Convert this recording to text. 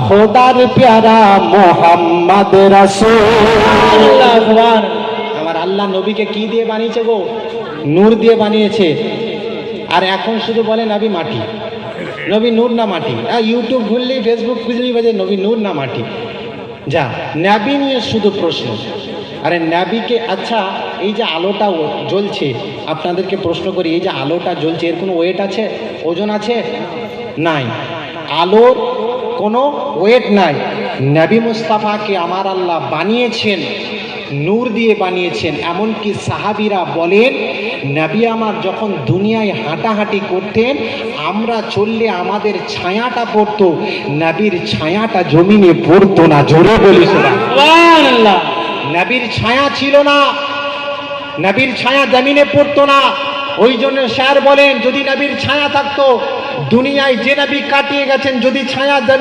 খোদার প্যারা মোহাম্মদ রাসূল। আমার আল্লাহ নবীকে কি দিয়ে বানিয়েছে গো? নূর দিয়ে বানিয়েছে। আর এখন শুধু বলে নবী মাটি, নবী নূর না মাটি। ইউটিউব খুললেই, ফেসবুক খুললেই বাজে নবী নূর না মাটি। যা নবী নিয়ে শুধু প্রশ্ন। আরে নবীকে, আচ্ছা এই যে আলোটা জ্বলছে, আপনাদেরকে প্রশ্ন করি, এই যে আলোটা জ্বলছে এর কোনো ওয়েট আছে, ওজন আছে? নাই। আলোর কোনো ওয়েট নাই। নবী মুস্তাফাকে আমার আল্লাহ বানিয়েছেন, নূর দিয়ে বানিয়েছেন। এমনকি সাহাবীরা বলেন, নবী আমার যখন দুনিয়ায় হাঁটাহাঁটি করতেন, আমরা চললে আমাদের ছায়াটা পড়তো, নবীর ছায়াটা জমিনে পড়তো না। জোরে বলি সুবহানাল্লাহ। নবীর ছায়া ছিল না, নবীর ছায়া জমিনে পড়তো না। ওই জন্য স্যার বলেন, যদি নবীর ছায়া থাকতো, দুনিয়ায় যে নবী কাটিয়ে গেছেন, যদি ছায়া